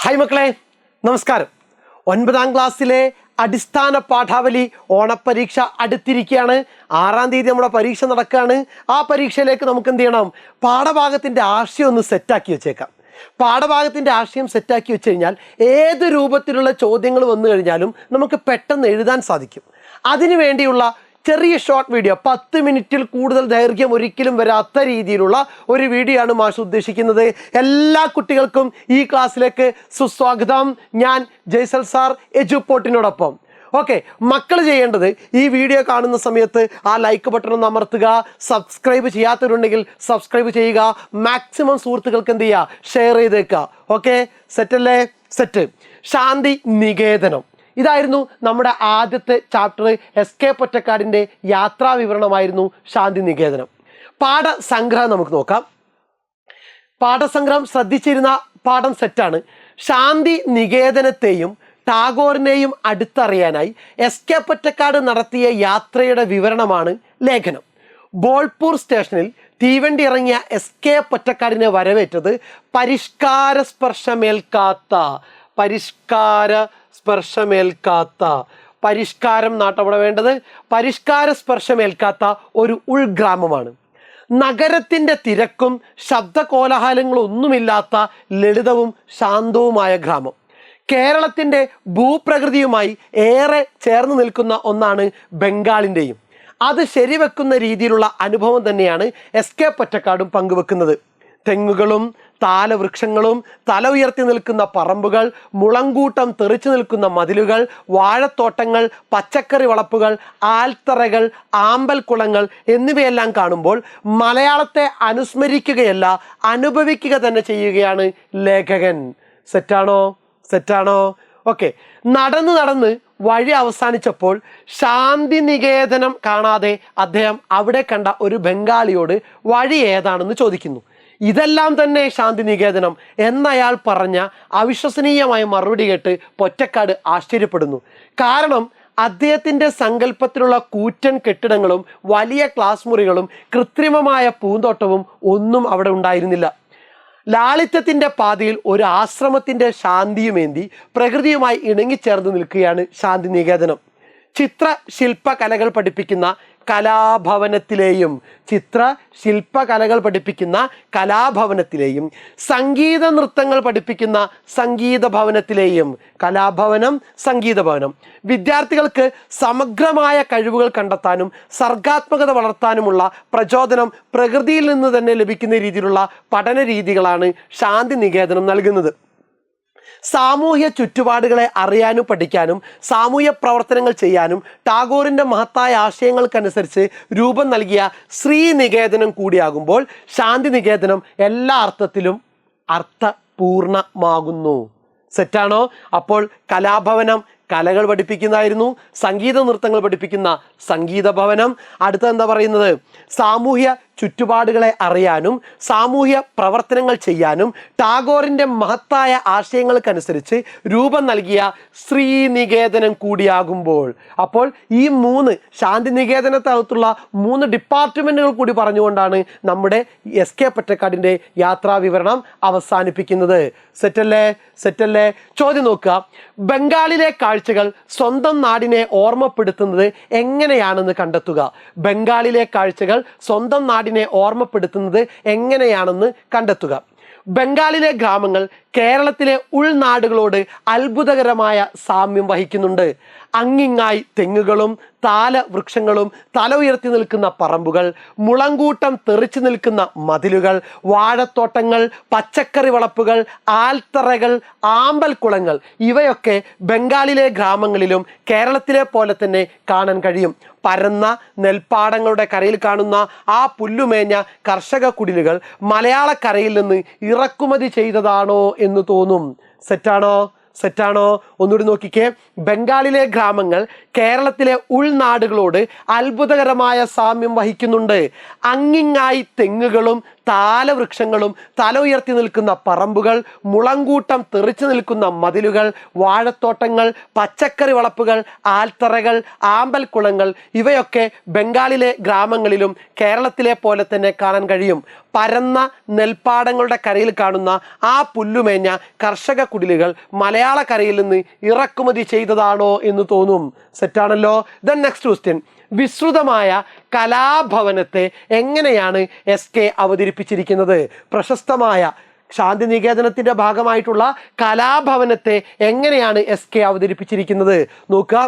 Hi മക്കളെ, നമസ്കാരം. 9ാം ക്ലാസ്സിലെ അടിസ്ഥാന പാഠാവലി ഓണപ്പരീക്ഷ അടുത്തിരിക്കുകയാണ്. 6ാം തീയതി നമ്മുടെ പരീക്ഷ നടക്കുകയാണ്. ആ പരീക്ഷയിലേക്ക് നമുക്ക് എന്ത് ചെയ്യണം? പാഠഭാഗത്തിൻ്റെ ആശയം ഒന്ന് സെറ്റാക്കി വെച്ചേക്കാം. പാഠഭാഗത്തിൻ്റെ ആശയം സെറ്റാക്കി വെച്ച് കഴിഞ്ഞാൽ ഏത് രൂപത്തിലുള്ള ചോദ്യങ്ങൾ വന്നു കഴിഞ്ഞാലും നമുക്ക് പെട്ടെന്ന് എഴുതാൻ സാധിക്കും. അതിനു വേണ്ടിയുള്ള ചെറിയ ഷോർട്ട് വീഡിയോ, 10 മിനിറ്റിൽ കൂടുതൽ ദൈർഘ്യം ഒരിക്കലും വരാത്ത രീതിയിലുള്ള ഒരു വീഡിയോ ആണ് മാഷ് ഉദ്ദേശിക്കുന്നത്. എല്ലാ കുട്ടികൾക്കും ഈ ക്ലാസ്സിലേക്ക് സുസ്വാഗതം. ഞാൻ ജയ്സൽ സാർ എജുപോർട്ടിനോടൊപ്പം. ഓക്കെ, മക്കൾ ചെയ്യേണ്ടത് ഈ വീഡിയോ കാണുന്ന സമയത്ത് ആ ലൈക്ക് ബട്ടൺ ഒന്ന് അമർത്തുക. സബ്സ്ക്രൈബ് ചെയ്യാത്തവരുണ്ടെങ്കിൽ സബ്സ്ക്രൈബ് ചെയ്യുക. മാക്സിമം സുഹൃത്തുക്കൾക്ക് എന്ത് ചെയ്യുക? ഷെയർ ചെയ്തേക്കുക. ഓക്കെ, സെറ്റല്ലേ? സെറ്റ്. ശാന്തി നികേതനം, ഇതായിരുന്നു നമ്മുടെ ആദ്യത്തെ ചാപ്റ്റർ. SK പൊറ്റക്കാടിൻ്റെ യാത്രാ വിവരണമായിരുന്നു ശാന്തി നികേതനം. പാഠസംഗ്രഹം നമുക്ക് നോക്കാം. പാഠസംഗ്രഹം ശ്രദ്ധിച്ചിരുന്ന പാഠം സെറ്റാണ്. ശാന്തി നികേതനത്തെയും ടാഗോറിനെയും അടുത്തറിയാനായി SK പൊറ്റക്കാട് നടത്തിയ യാത്രയുടെ വിവരണമാണ് ലേഖനം. ബോൾപൂർ സ്റ്റേഷനിൽ തീവണ്ടി ഇറങ്ങിയ SK പൊറ്റക്കാടിനെ വരവേറ്റത് പരിഷ്കാര സ്പർശമേൽക്കാത്ത പരിഷ്കാരം നാട്ടവിടെ വേണ്ടത് പരിഷ്കാര സ്പർശമേൽക്കാത്ത ഒരു ഉൾഗ്രാമമാണ്. നഗരത്തിൻ്റെ തിരക്കും ശബ്ദകോലാഹലങ്ങളും ഒന്നുമില്ലാത്ത ലളിതവും ശാന്തവുമായ ഗ്രാമം. കേരളത്തിൻ്റെ ഭൂപ്രകൃതിയുമായി ഏറെ ചേർന്ന് നിൽക്കുന്ന ഒന്നാണ് ബംഗാളിൻ്റെയും. അത് ശരിവെക്കുന്ന രീതിയിലുള്ള അനുഭവം തന്നെയാണ് SK പൊറ്റക്കാടും പങ്കുവെക്കുന്നത്. തെങ്ങുകളും താലവൃക്ഷങ്ങളും, തല ഉയർത്തി നിൽക്കുന്ന പറമ്പുകൾ, മുളങ്കൂട്ടം തെറിച്ചു നിൽക്കുന്ന മതിലുകൾ, വാഴത്തോട്ടങ്ങൾ, പച്ചക്കറി വളപ്പുകൾ, ആൽത്തറകൾ, ആമ്പൽക്കുളങ്ങൾ എന്നിവയെല്ലാം കാണുമ്പോൾ മലയാളത്തെ അനുസ്മരിക്കുകയല്ല, അനുഭവിക്കുക തന്നെ ചെയ്യുകയാണ് ലേഖകൻ. സെറ്റാണോ? ഓക്കെ, നടന്ന് വഴി അവസാനിച്ചപ്പോൾ ശാന്തി നികേതനം കാണാതെ അദ്ദേഹം അവിടെ കണ്ട ഒരു ബംഗാളിയോട് വഴി ഏതാണെന്ന് ചോദിക്കുന്നു. ഇതെല്ലാം തന്നെ ശാന്തി നികേതനം എന്നയാൾ പറഞ്ഞ അവിശ്വസനീയമായ മറുപടി കേട്ട് പൊറ്റക്കാട് ആശ്ചര്യപ്പെടുന്നു. കാരണം അദ്ദേഹത്തിൻ്റെ സങ്കല്പത്തിലുള്ള കൂറ്റൻ കെട്ടിടങ്ങളും വലിയ ക്ലാസ് മുറികളും കൃത്രിമമായ പൂന്തോട്ടവും ഒന്നും അവിടെ ഉണ്ടായിരുന്നില്ല. ലാളിത്യത്തിൻ്റെ പാതയിൽ ഒരു ആശ്രമത്തിൻ്റെ ശാന്തിയുമേന്തി പ്രകൃതിയുമായി ഇണങ്ങിച്ചേർന്ന് നിൽക്കുകയാണ് ശാന്തി നികേതനം. ചിത്രശില്പകലകൾ പഠിപ്പിക്കുന്ന കലാഭവനത്തിലെയും സംഗീത നൃത്തങ്ങൾ പഠിപ്പിക്കുന്ന സംഗീത ഭവനത്തിലെയും കലാഭവനം, സംഗീത ഭവനം വിദ്യാർത്ഥികൾക്ക് സമഗ്രമായ കഴിവുകൾ കണ്ടെത്താനും സർഗാത്മകത വളർത്താനുമുള്ള പ്രചോദനം പ്രകൃതിയിൽ നിന്ന് തന്നെ ലഭിക്കുന്ന രീതിയിലുള്ള പഠന രീതികളാണ് ശാന്തി നികേതനം നൽകുന്നത്. സാമൂഹ്യ ചുറ്റുപാടുകളെ അറിയാനും പഠിക്കാനും സാമൂഹ്യ പ്രവർത്തനങ്ങൾ ചെയ്യാനും ടാഗോറിൻ്റെ മഹത്തായ ആശയങ്ങൾക്കനുസരിച്ച് രൂപം നൽകിയ ശ്രീനികേതനം കൂടിയാകുമ്പോൾ ശാന്തി നികേതനം എല്ലാ അർത്ഥത്തിലും അർത്ഥപൂർണമാകുന്നു. സെറ്റാണോ? അപ്പോൾ കലാഭവനം കലകൾ പഠിപ്പിക്കുന്നതായിരുന്നു, സംഗീത നൃത്തങ്ങൾ പഠിപ്പിക്കുന്ന സംഗീത ഭവനം. അടുത്ത എന്താ പറയുന്നത്? സാമൂഹ്യ ചുറ്റുപാടുകളെ അറിയാനും സാമൂഹ്യ പ്രവർത്തനങ്ങൾ ചെയ്യാനും ടാഗോറിൻ്റെ മഹത്തായ ആശയങ്ങൾക്കനുസരിച്ച് രൂപം നൽകിയ ശ്രീനികേതനം കൂടിയാകുമ്പോൾ. അപ്പോൾ ഈ 3 ശാന്തി നികേതനത്തിനകത്തുള്ള 3 ഡിപ്പാർട്ട്മെൻറ്റുകൾ കൂടി പറഞ്ഞുകൊണ്ടാണ് നമ്മുടെ SK പൊറ്റക്കാടിൻ്റെ യാത്രാ വിവരണം അവസാനിപ്പിക്കുന്നത്. സെറ്റല്ലേ? ചോദ്യം നോക്കുക. ബംഗാളിലെ കാഴ്ചകൾ സ്വന്തം നാടിനെ ഓർമ്മപ്പെടുത്തുന്നത് എങ്ങനെയാണെന്ന് കണ്ടെത്തുക. ബംഗാളിലെ കാഴ്ചകൾ സ്വന്തം നാടിനെ ഓർമ്മപ്പെടുത്തുന്നത് എങ്ങനെയാണെന്ന് കണ്ടെത്തുക. ബംഗാളിലെ ഗ്രാമങ്ങൾ കേരളത്തിലെ ഉൾനാടുകളോട് അത്ഭുതകരമായ സാമ്യം വഹിക്കുന്നുണ്ട്. അങ്ങിങ്ങായി തെങ്ങുകളും താലവൃക്ഷങ്ങളും, തല ഉയർത്തി നിൽക്കുന്ന പറമ്പുകൾ, മുളങ്കൂട്ടം തെറിച്ചു നിൽക്കുന്ന മതിലുകൾ, വാഴത്തോട്ടങ്ങൾ, പച്ചക്കറി വളപ്പുകൾ, ആൽത്തറകൾ, ആമ്പൽക്കുളങ്ങൾ ഇവയൊക്കെ ബംഗാളിലെ ഗ്രാമങ്ങളിലും കേരളത്തിലെ പോലെ തന്നെ കാണാൻ കഴിയും. പരന്ന നെൽപ്പാടങ്ങളുടെ കരയിൽ കാണുന്ന ആ പുല്ലുമേഞ്ഞ കർഷക കുടിലുകൾ മലയാളക്കരയിൽ നിന്ന് ഇറക്കുമതി ചെയ്തതാണോ എന്ന് തോന്നും. സെറ്റാണോ? ഒന്നുകൂടി നോക്കിക്കേ. ബംഗാളിലെ ഗ്രാമങ്ങൾ കേരളത്തിലെ ഉൾനാടുകളോട് അത്ഭുതകരമായ സാമ്യം വഹിക്കുന്നുണ്ട്. അങ്ങിങ്ങായി തെങ്ങുകളും താലവൃക്ഷങ്ങളും തല ഉയർത്തി നിൽക്കുന്ന പറമ്പുകൾ, മുളങ്കൂട്ടം തെറിച്ചു നിൽക്കുന്ന മതിലുകൾ, വാഴത്തോട്ടങ്ങൾ, പച്ചക്കറി വളപ്പുകൾ, ആൽത്തറകൾ, ആമ്പൽക്കുളങ്ങൾ ഇവയൊക്കെ ബംഗാളിലെ ഗ്രാമങ്ങളിലും കേരളത്തിലെ പോലെ തന്നെ കാണാൻ കഴിയും. പരന്ന നെൽപ്പാടങ്ങളുടെ കരയിൽ കാണുന്ന ആ പുല്ലുമേഞ്ഞ കർഷക കുടിലുകൾ മലയാള കരയിൽ നിന്ന് ഇറക്കുമതി ചെയ്തതാണോ എന്ന് തോന്നും. സെറ്റാണല്ലോ. ദെൻ നെക്സ്റ്റ് ക്വസ്റ്റ്യൻ, വിസ്തൃതമായ കലാഭവനത്തെ എങ്ങനെയാണ് SK അവതരിപ്പിച്ചിരിക്കുന്നത്? പ്രശസ്തമായ ശാന്തിനികേതനത്തിന്റെ ഭാഗമായിട്ടുള്ള കലാഭവനത്തെ എങ്ങനെയാണ് SK അവതരിപ്പിച്ചിരിക്കുന്നത്? നോക്കുക,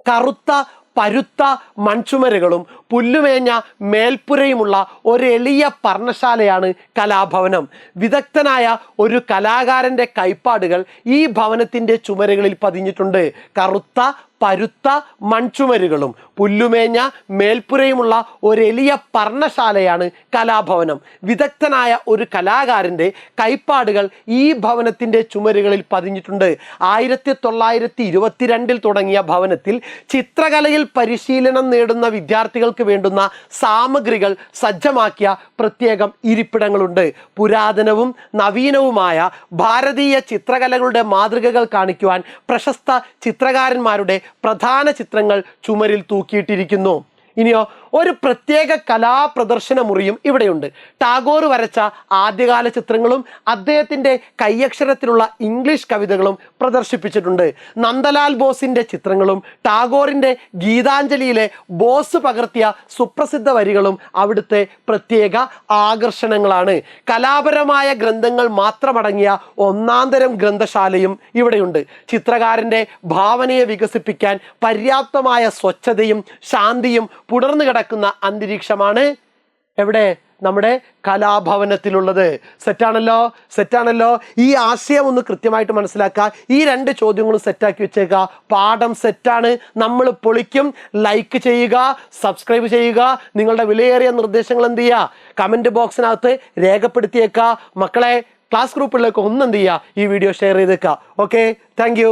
കറുത്ത പരുത്ത മൺചുമരുകളും പുല്ലുമേഞ്ഞ മേൽപ്പുരയുമുള്ള ഒരു എളിയ പർണശാലയാണ് കലാഭവനം. വിദഗ്ധനായ ഒരു കലാകാരൻ്റെ കൈപ്പാടുകൾ ഈ ഭവനത്തിൻ്റെ ചുമരുകളിൽ പതിഞ്ഞിട്ടുണ്ട്. കറുത്ത പരുത്ത മൺചുമരുകളും പുല്ലുമേഞ്ഞ മേൽപ്പുരയുമുള്ള ഒരു എളിയ പർണശാലയാണ് കലാഭവനം. വിദഗ്ധനായ ഒരു കലാകാരൻ്റെ കൈപ്പാടുകൾ ഈ ഭവനത്തിൻ്റെ ചുമരുകളിൽ പതിഞ്ഞിട്ടുണ്ട്. 1922 തുടങ്ങിയ ഭവനത്തിൽ ചിത്രകലയിൽ പരിശീലനം നേടുന്ന വിദ്യാർത്ഥികൾക്ക് വേണ്ടുന്ന സാമഗ്രികൾ സജ്ജമാക്കിയ പ്രത്യേകം ഇരിപ്പിടങ്ങളുണ്ട്. പുരാതനവും നവീനവുമായ ഭാരതീയ ചിത്രകലകളുടെ മാതൃകകൾ കാണിക്കുവാൻ പ്രശസ്ത ചിത്രകാരന്മാരുടെ പ്രധാന ചിത്രങ്ങൾ ചുമരിൽ തൂക്കിയിട്ടിരിക്കുന്നു. ഇനിയോ, ഒരു പ്രത്യേക കലാപ്രദർശന മുറിയും ഇവിടെയുണ്ട്. ടാഗോർ വരച്ച ആദ്യകാല ചിത്രങ്ങളും അദ്ദേഹത്തിൻ്റെ കൈയക്ഷരത്തിലുള്ള ഇംഗ്ലീഷ് കവിതകളും പ്രദർശിപ്പിച്ചിട്ടുണ്ട്. നന്ദലാൽ ബോസിൻ്റെ ചിത്രങ്ങളും ടാഗോറിൻ്റെ ഗീതാഞ്ജലിയിലെ ബോസ് പകർത്തിയ സുപ്രസിദ്ധ വരികളും അവിടുത്തെ പ്രത്യേക ആകർഷണങ്ങളാണ്. കലാപരമായ ഗ്രന്ഥങ്ങൾ മാത്രമടങ്ങിയ ഒന്നാന്തരം ഗ്രന്ഥശാലയും ഇവിടെയുണ്ട്. ചിത്രകാരൻ്റെ ഭാവനയെ വികസിപ്പിക്കാൻ പര്യാപ്തമായ സ്വച്ഛതയും ശാന്തിയും പുണർന്നു കിടക്കുന്ന അന്തരീക്ഷമാണ് എവിടെ? നമ്മുടെ കലാഭവനത്തിലുള്ളത്. സെറ്റാണല്ലോ. ഈ ആശയം ഒന്ന് കൃത്യമായിട്ട് മനസ്സിലാക്കുക. ഈ 2 ചോദ്യങ്ങളും സെറ്റാക്കി വെച്ചേക്കുക. പാഠം സെറ്റാണ്. നമ്മൾ പൊളിക്കും. ലൈക്ക് ചെയ്യുക, സബ്സ്ക്രൈബ് ചെയ്യുക. നിങ്ങളുടെ വിലയേറിയ നിർദ്ദേശങ്ങൾ എന്ത് ചെയ്യുക? കമൻറ്റ് ബോക്സിനകത്ത് രേഖപ്പെടുത്തിയേക്കുക. മക്കളെ, ക്ലാസ് ഗ്രൂപ്പിലേക്ക് എന്ത് ചെയ്യുക? ഈ വീഡിയോ ഷെയർ ചെയ്തേക്കുക. Okay, thank